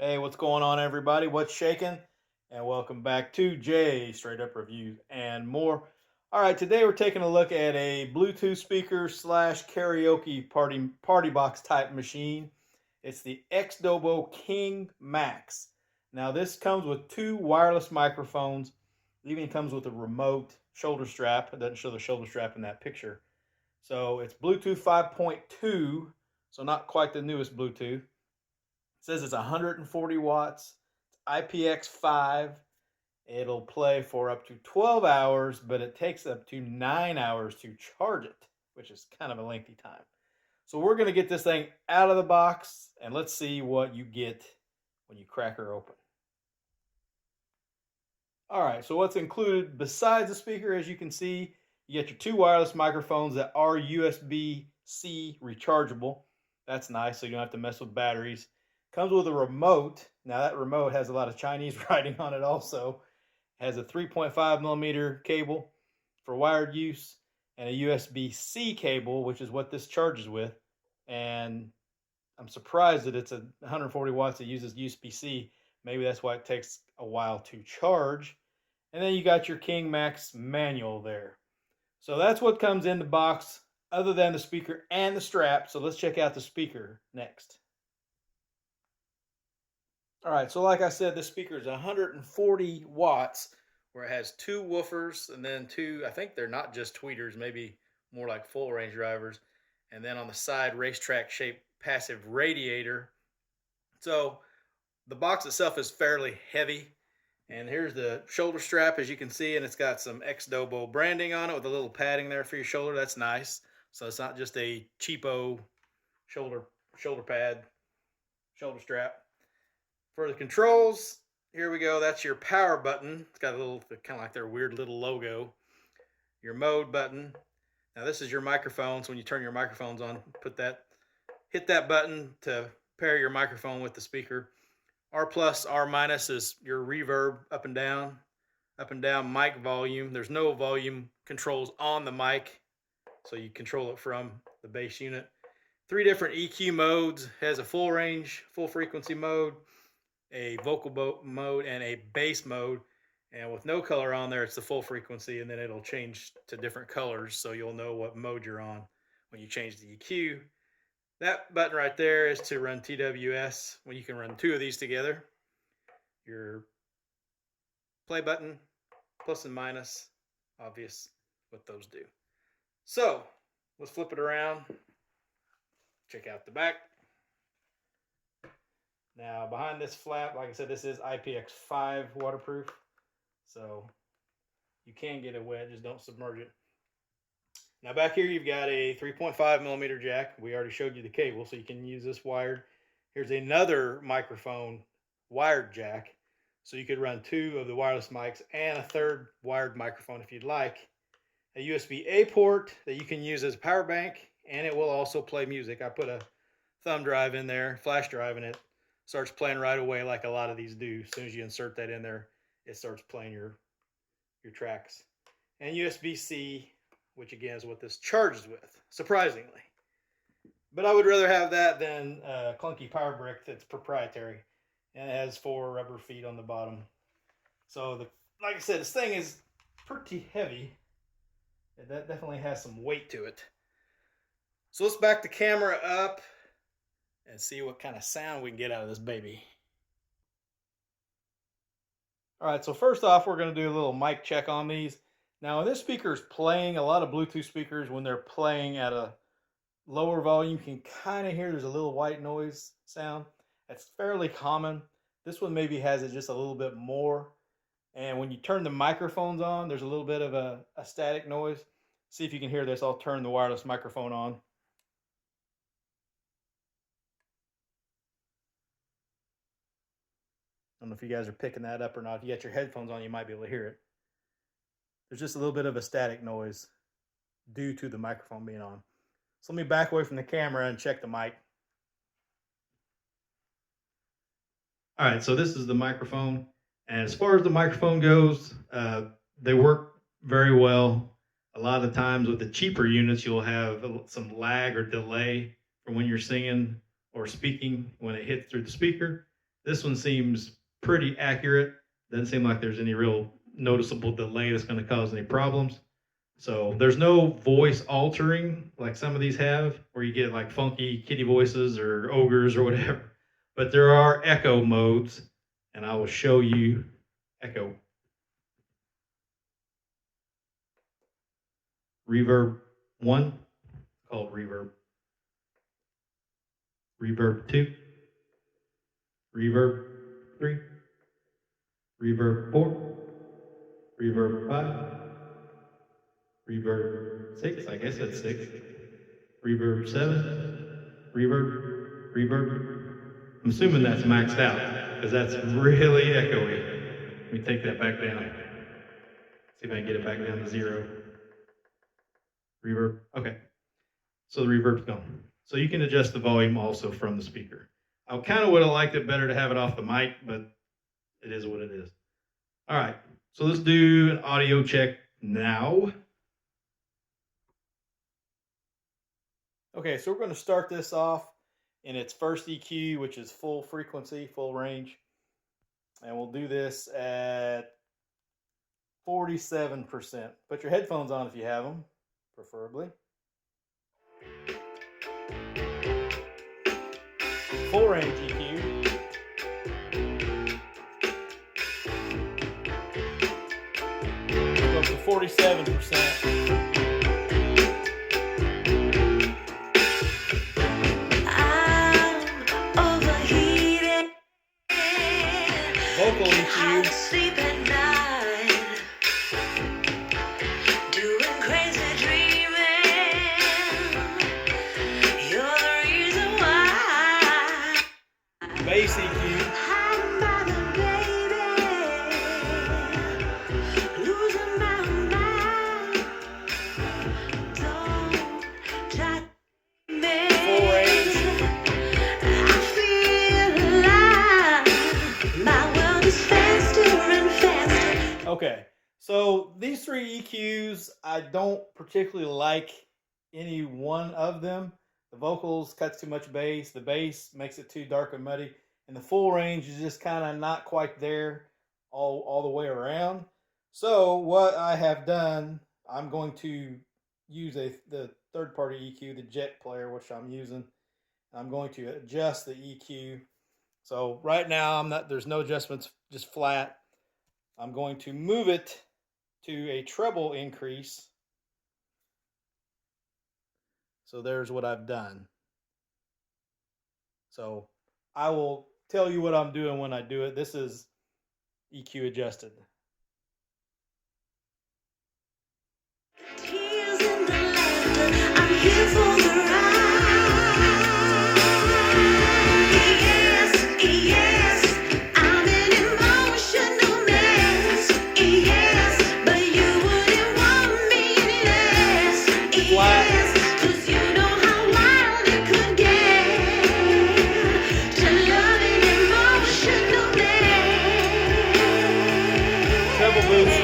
Hey, what's going on, everybody? What's shaking? And welcome back to Jay Straight Up Reviews and more. All right, today we're taking a look at a Bluetooth speaker slash karaoke party box type machine. It's the XDOBO King Max. Now, this comes with two wireless microphones. It even comes with a remote shoulder strap. It doesn't show the shoulder strap in that picture. So it's Bluetooth 5.2, so not quite the newest Bluetooth. It says it's 140 watts. It's IPX5. It'll play for up to 12 hours, but it takes up to 9 hours to charge it, which is kind of a lengthy time. So we're going to get this thing out of the box and let's see what you get when you crack her open. All right, so what's included besides the speaker, as you can see, you get your two wireless microphones that are USB-C rechargeable. That's nice, so you don't have to mess with batteries. Comes with a remote. Now that remote has a lot of Chinese writing on it also. Has a 3.5 millimeter cable for wired use and a USB-C cable, which is what this charges with. And I'm surprised that it's a 140 watts that uses USB-C. Maybe that's why it takes a while to charge. And then you got your King Max manual there. So that's what comes in the box other than the speaker and the strap. So let's check out the speaker next. All right, so like I said, this speaker is 140 watts, where it has two woofers and then two, I think they're not just tweeters, maybe more like full range drivers. And then on the side, racetrack shaped passive radiator. So the box itself is fairly heavy. And here's the shoulder strap, as you can see, and it's got some XDOBO branding on it with a little padding there for your shoulder. That's nice. So it's not just a cheapo shoulder pad, shoulder strap. For the controls, here we go. That's your power button. It's got a little, kind of like their weird little logo. Your mode button. Now this is your microphones. When you turn your microphones on, hit that button to pair your microphone with the speaker. R plus, R minus is your reverb up and down mic volume. There's no volume controls on the mic, so you control it from the bass unit. 3 different EQ modes. Has a full range, full frequency mode, a vocal mode, and a bass mode. And with no color on there, it's the full frequency, and then it'll change to different colors, so you'll know what mode you're on when you change the EQ. That button right there is to run TWS, when you can run 2 of these together. Your play button, plus and minus, obvious what those do. So let's flip it around. Check out the back. Now behind this flap, like I said, this is IPX5 waterproof, so you can get it wet, just don't submerge it. Now back here you've got a 3.5 millimeter jack. We already showed you the cable, so you can use this wired. Here's another microphone wired jack, so you could run 2 of the wireless mics and a third wired microphone if you'd like. A USB-A port that you can use as a power bank, and it will also play music. I put a thumb drive in there, flash drive, and it starts playing right away like a lot of these do. As soon as you insert that in there, it starts playing your tracks. And USB-C, which again is what this charges with, surprisingly. But I would rather have that than a clunky power brick that's proprietary, and it has 4 rubber feet on the bottom. So like I said, this thing is pretty heavy. That definitely has some weight to it. So let's back the camera up and see what kind of sound we can get out of this baby. All right, so first off, we're going to do a little mic check on these. Now, when this speaker is playing, a lot of Bluetooth speakers, when they're playing at a lower volume, you can kind of hear there's a little white noise sound. That's fairly common. This one maybe has it just a little bit more. And when you turn the microphones on, there's a little bit of a static noise. See if you can hear this. I'll turn the wireless microphone on. I don't know if you guys are picking that up or not. If you got your headphones on, you might be able to hear it. There's just a little bit of a static noise due to the microphone being on. So let me back away from the camera and check the mic. All right, so this is the microphone. And as far as the microphone goes, they work very well. A lot of times with the cheaper units, you'll have some lag or delay from when you're singing or speaking when it hits through the speaker. This one seems pretty accurate. Doesn't seem like there's any real noticeable delay that's going to cause any problems. So there's no voice altering like some of these have, where you get like funky kitty voices or ogres or whatever. But there are echo modes, and I will show you echo. Reverb 1, called reverb. Reverb 2. Reverb 3. Reverb 4. Reverb 5. Reverb 6, I guess that's 6. Reverb 7. Reverb. I'm assuming that's maxed out, because that's really echoey. Let me take that back down. See if I can get it back down to 0. Reverb, okay. So the reverb's gone. So you can adjust the volume also from the speaker. I kind of would have liked it better to have it off the mic, but it is what it is. All right, so let's do an audio check now. Okay, so we're going to start this off in its first EQ, which is full frequency, full range. And we'll do this at 47%. Put your headphones on if you have them, preferably. Full range EQ. Go up to 47%. Vocal EQ. Sleep at night, doing crazy dreaming. You're the reason why. Bass EQ. I'm mother, baby, losing my mind. Don't try me. Full range. I feel alive. My world is faster and faster. Okay, so these 3 EQs, I don't particularly like any one of them. The vocals cuts too much bass. The bass makes it too dark and muddy. And the full range is just kind of not quite there all the way around. So what I have done, I'm going to use the third-party EQ, the Jet player, which I'm using. I'm going to adjust the EQ. So right now there's no adjustments, just flat. I'm going to move it to a treble increase. So there's what I've done. So I will tell you what I'm doing when I do it. This is EQ adjusted. Tears in the laughter, I'm here for the ride. Yes, I'm an emotional mess. Yes, but you wouldn't want me any less. Yes, 'cause you know how wild it could get to love an emotional mess. Treble boost.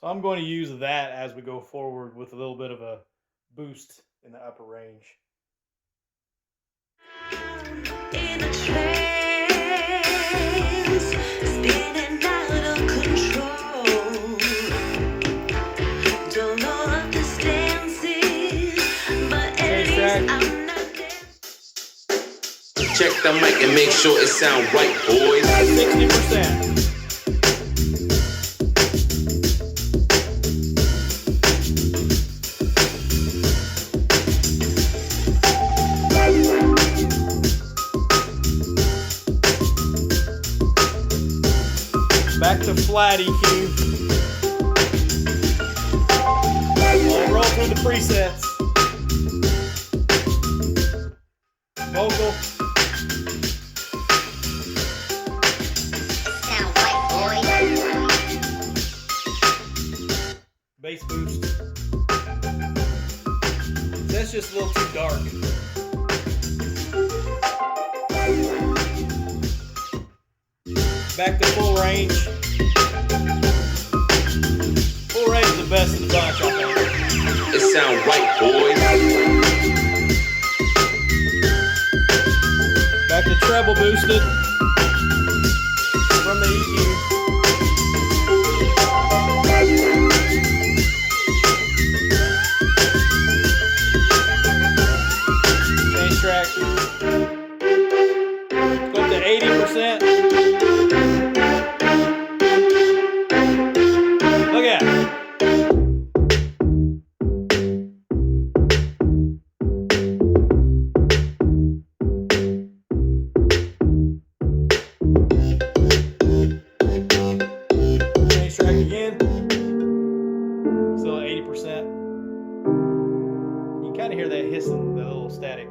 I'm going to use that as we go forward with a little bit of a boost in the upper range. In a trance, spinning out of control. Don't know what the stance is, but at least I'm not dead. Check the mic and make sure it sound right, boys. 60%. Back to flat EQ. We'll roll through the presets. Vocal. Sound white, boy. Bass boost. That's just a little too dark. Back to full range. Full range is the best of the bunch, I think. It sound right, boys. Back to treble boosted from the EQ. Change track. Go up to 80%. Look at it. Change track again. Still at 80%. You can kind of hear that hissing, the little static.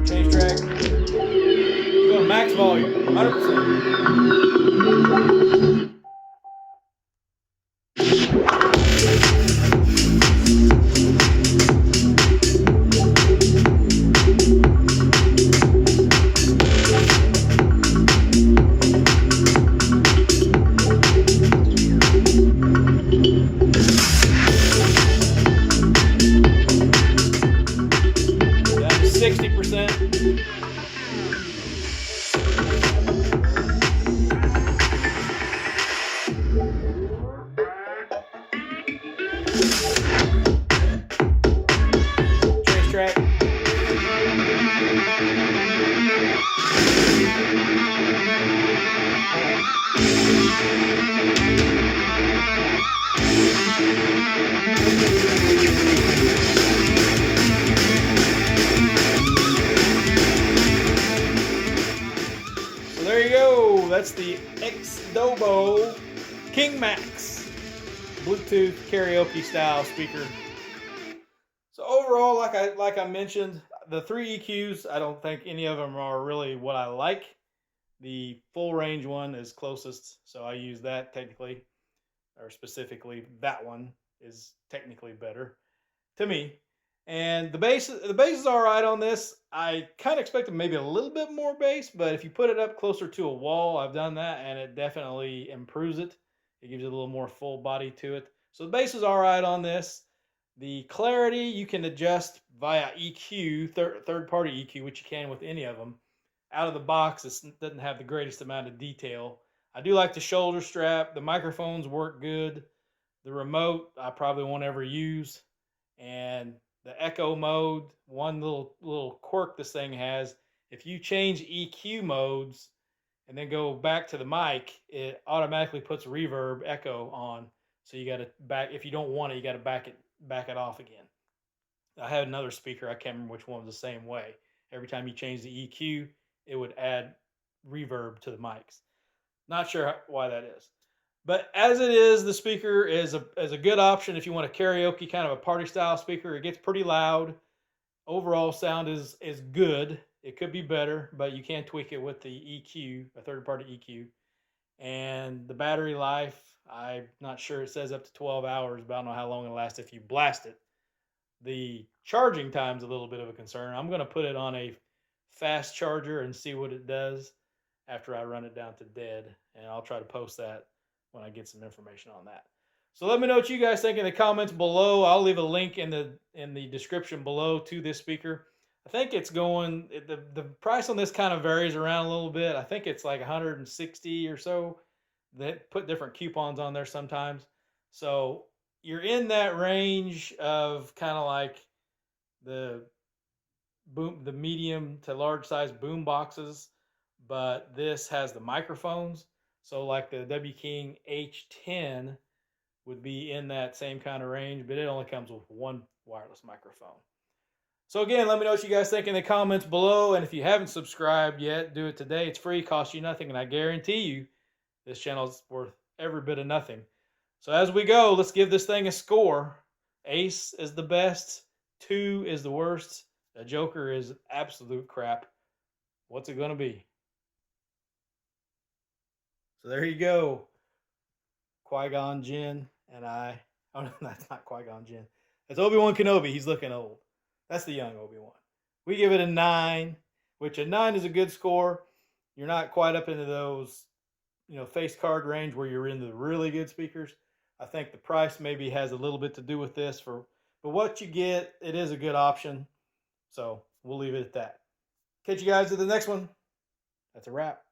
Change track. Go to max volume, 100%. Down to 60%. Change track. So there you go. That's the XDOBO King Max Bluetooth karaoke style speaker. So overall, like I mentioned, the 3 EQs, I don't think any of them are really what I like. The full range one is closest, so I use that technically, or specifically that one is technically better to me. And the bass is all right on this. I kind of expected maybe a little bit more bass, but if you put it up closer to a wall, I've done that and it definitely improves it. It gives it a little more full body to it. So the bass is all right on this. The clarity you can adjust via EQ, third party EQ, which you can with any of them. Out of the box, it doesn't have the greatest amount of detail. I do like the shoulder strap. The microphones work good. The remote I probably won't ever use. And the echo mode, one little quirk this thing has, if you change EQ modes and then go back to the mic, it automatically puts reverb echo on. So you got to back, if you don't want it, you got to back it off again. I had another speaker, I can't remember which one was the same way. Every time you change the EQ, it would add reverb to the mics. Not sure why that is. But as it is, the speaker is a good option if you want a karaoke kind of a party style speaker. It gets pretty loud. Overall sound is good. It could be better, but you can tweak it with the EQ, a third party EQ. And the battery life, I'm not sure, it says up to 12 hours, but I don't know how long it'll last if you blast it. The charging time's a little bit of a concern. I'm going to put it on a fast charger and see what it does after I run it down to dead. And I'll try to post that when I get some information on that. So let me know what you guys think in the comments below. I'll leave a link in the description below to this speaker. I think it's going, the price on this kind of varies around a little bit. I think it's like 160 or so. They put different coupons on there sometimes. So you're in that range of kind of like the medium to large size boom boxes, but this has the microphones. So like the W King H10 would be in that same kind of range, but it only comes with one wireless microphone. So again, let me know what you guys think in the comments below. And if you haven't subscribed yet, do it today. It's free, costs you nothing, and I guarantee you this channel is worth every bit of nothing. So as we go, let's give this thing a score. Ace is the best. 2 is the worst. The Joker is absolute crap. What's it going to be? So there you go. Qui-Gon Jinn and I. Oh, no, that's not Qui-Gon Jinn. That's Obi-Wan Kenobi. He's looking old. That's the young Obi-Wan. We give it a 9, which a 9 is a good score. You're not quite up into those, face card range where you're into the really good speakers. I think the price maybe has a little bit to do with this. But what you get, it is a good option. So we'll leave it at that. Catch you guys at the next one. That's a wrap.